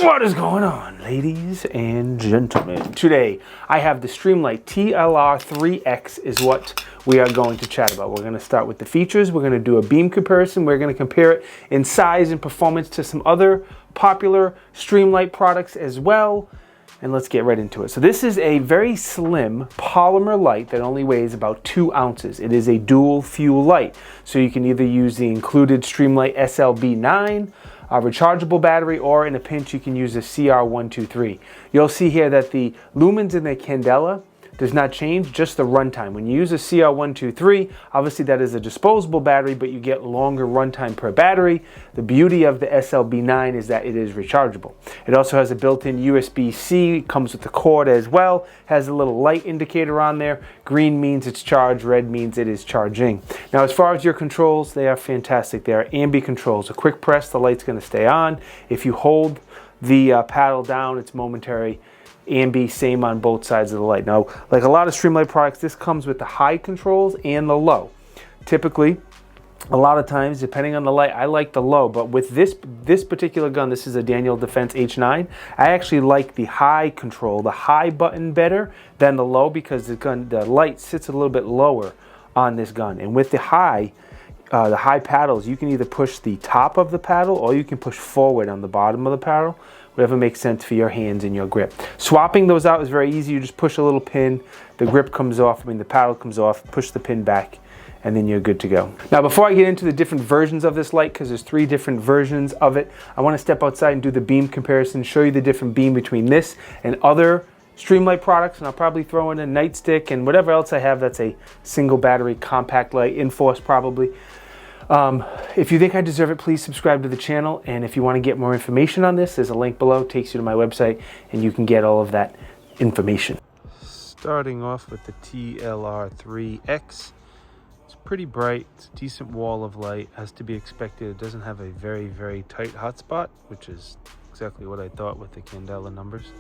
What is going on, ladies and gentlemen? Today I have the Streamlight TLR-3X is what we are going to chat about. We're going to start with the features. We're going to do a beam comparison. We're going to compare it in size and performance to some other popular Streamlight products as well. And let's get right into it. So this is a very slim polymer light that only weighs about 2 ounces. It is a dual fuel light. So you can either use the included Streamlight SLB9, a rechargeable battery, or in a pinch you can use a CR123. You'll see here that the lumens in the candela does not change, just the runtime. When you use a CR123, obviously that is a disposable battery, but you get longer runtime per battery. The beauty of the SLB9 is that it is rechargeable. It also has a built-in USB-C, comes with the cord as well, has a little light indicator on there. Green means it's charged, red means it is charging. Now as far as your controls, they are fantastic. They are ambi controls. A quick press, the light's gonna stay on. If you hold the paddle down, it's momentary. Ambi, same on both sides of the light. Now, like a lot of Streamlight products, this comes with the high controls and the low. Typically, a lot of times, depending on the light, I like the low, but with this particular gun, this is a Daniel Defense H9, I actually like the high control, the high button better than the low, because the light sits a little bit lower on this gun. And with the high paddles, you can either push the top of the paddle or you can push forward on the bottom of the paddle, whatever makes sense for your hands and your grip. Swapping those out is very easy. You just push a little pin, the grip comes off, the paddle comes off, push the pin back, and then you're good to go. Now before I get into the different versions of this light, because there's 3 different versions of it, I want to step outside and do the beam comparison, show you the different beam between this and other Streamlight products, and I'll probably throw in a nightstick and whatever else I have that's a single battery compact light, Inforce probably. If you think I deserve it, please subscribe to the channel, and if you want to get more information on this, there's a link below, takes you to my website, and you can get all of that information. Starting off with the TLR-3X, it's pretty bright, it's a decent wall of light, as to be expected. It doesn't have a very, very tight hotspot, which is exactly what I thought with the candela numbers.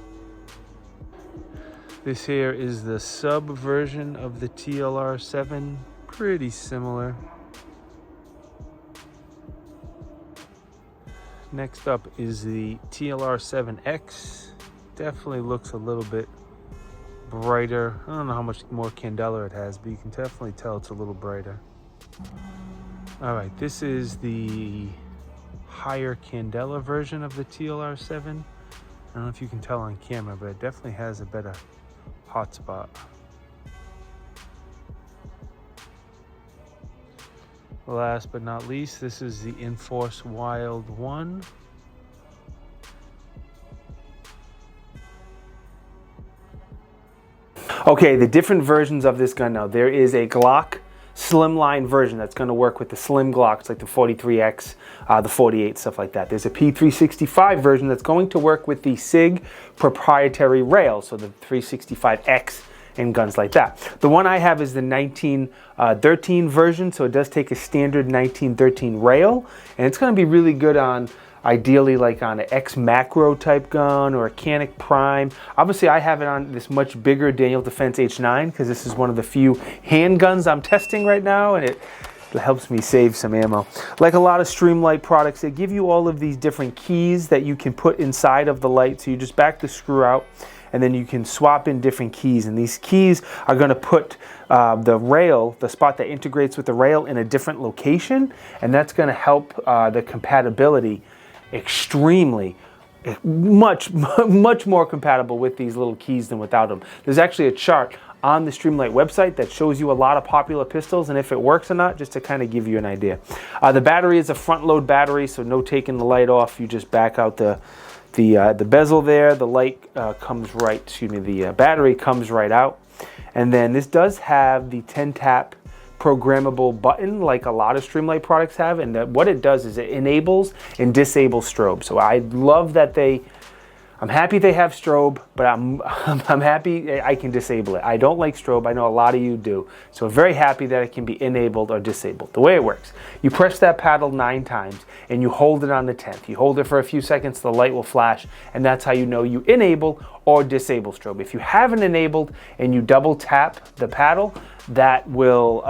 This here is the sub version of the TLR-7, pretty similar. Next up is the TLR-7X. Definitely looks a little bit brighter. I don't know how much more candela it has, but you can definitely tell it's a little brighter. All right, this is the higher candela version of the TLR-7. I don't know if you can tell on camera, but it definitely has a better hotspot. Last but not least, this is the Inforce Wild 1. Okay, the different versions of this gun now. There is a Glock slimline version that's going to work with the slim Glocks like the 43X, the 48, stuff like that. There's a P365 version that's going to work with the SIG proprietary rail, so the 365X and guns like that. The one I have is the 1913 version, so it does take a standard 1913 rail, and it's going to be really good on, ideally like on an X macro type gun or a Canic Prime. Obviously I have it on this much bigger Daniel Defense H9 because this is one of the few handguns I'm testing right now, and it helps me save some ammo. Like a lot of Streamlight products, they give you all of these different keys that you can put inside of the light, so you just back the screw out and then you can swap in different keys, and these keys are going to put the rail, the spot that integrates with the rail, in a different location, and that's going to help the compatibility extremely, much more compatible with these little keys than without them. There's actually a chart on the Streamlight website that shows you a lot of popular pistols and if it works or not, just to kind of give you an idea. The battery is a front load battery, so no taking the light off. You just back out the bezel there. The light comes right, the battery comes right out. And then this does have the 10-tap programmable button like a lot of Streamlight products have, and what it does is it enables and disables strobe. So I love that I'm happy they have strobe, but I'm happy I can disable it. I don't like strobe. I know a lot of you do. So I'm very happy that it can be enabled or disabled. The way it works, you press that paddle 9 times and you hold it on the 10th. You hold it for a few seconds, the light will flash, and that's how you know you enable or disable strobe. If you haven't enabled and you double tap the paddle, that will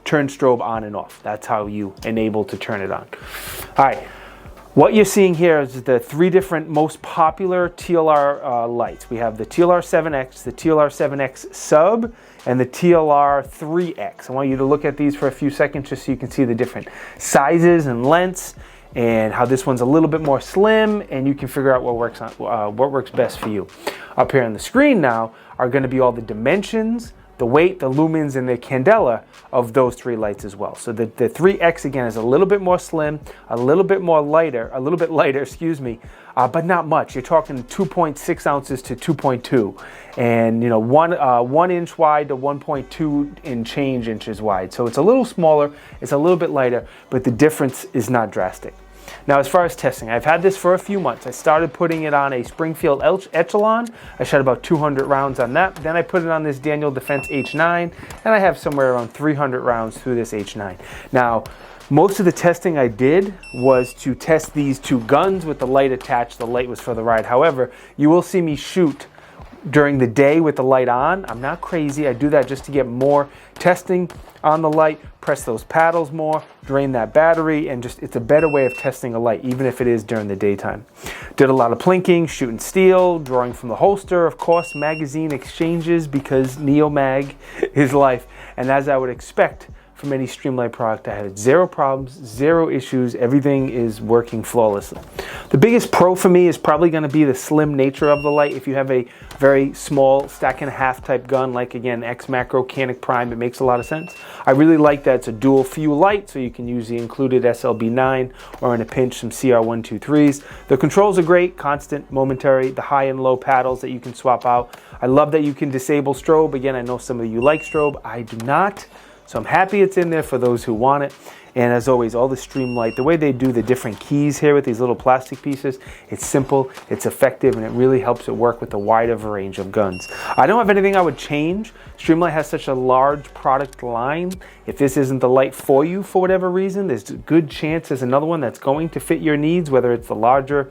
turn strobe on and off. That's how you enable to turn it on. All right. What you're seeing here is the three different most popular TLR lights. We have the TLR-7X, the TLR-7X Sub, and the TLR-3X. I want you to look at these for a few seconds just so you can see the different sizes and lengths and how this one's a little bit more slim, and you can figure out what works best for you. Up here on the screen now are going to be all the dimensions, the weight, the lumens, and the candela of those three lights as well. So the 3X again is a little bit more slim, a little bit lighter, excuse me, but not much. You're talking 2.6 ounces to 2.2, and you know, 1 inch wide to 1.2 and change inches wide. So it's a little smaller, it's a little bit lighter, but the difference is not drastic. Now, as far as testing, I've had this for a few months. I started putting it on a Springfield Echelon. I shot about 200 rounds on that. Then I put it on this Daniel Defense H9, and I have somewhere around 300 rounds through this H9. Now, most of the testing I did was to test these two guns with the light attached. The light was for the ride. However, you will see me shoot during the day with the light on. I'm not crazy. I do that just to get more testing on the light, press those paddles more, drain that battery, and just, it's a better way of testing a light, even if it is during the daytime. Did a lot of plinking, shooting steel, drawing from the holster, of course, magazine exchanges, because Neo Mag is life. And as I would expect from any Streamlight product, I had zero problems, zero issues, everything is working flawlessly. The biggest pro for me is probably going to be the slim nature of the light. If you have a very small stack and a half type gun, like again, X Macro, Canic Prime, it makes a lot of sense. I really like that it's a dual fuel light, so you can use the included SLB9 or in a pinch some CR123s. The controls are great, constant, momentary, the high and low paddles that you can swap out. I love that you can disable strobe. Again, I know some of you like strobe, I do not. So I'm happy it's in there for those who want it. And as always, all the Streamlight, the way they do the different keys here with these little plastic pieces, it's simple, it's effective, and it really helps it work with a wider range of guns. I don't have anything I would change. Streamlight has such a large product line. If this isn't the light for you for whatever reason, there's a good chance there's another one that's going to fit your needs, whether it's the larger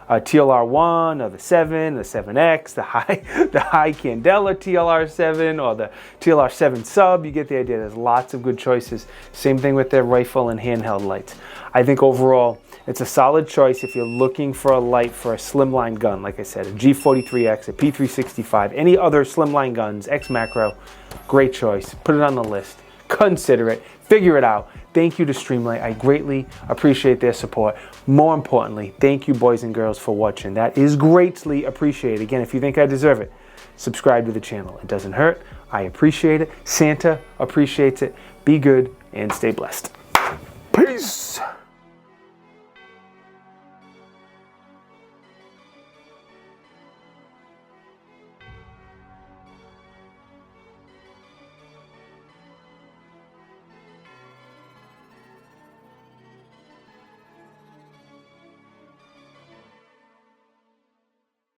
TLR1 or the 7, the 7X, the high candela TLR7 or the TLR7 Sub. You get the idea. There's lots of good choices. Same thing with their rifle and handheld lights. I think overall it's a solid choice if you're looking for a light for a slimline gun. Like I said, a G43X, a P365, any other slimline guns, X Macro, great choice. Put it on the list. Consider it. Figure it out. Thank you to Streamlight. I greatly appreciate their support. More importantly, thank you boys and girls for watching. That is greatly appreciated. Again, if you think I deserve it, subscribe to the channel. It doesn't hurt. I appreciate it. Santa appreciates it. Be good and stay blessed. Peace.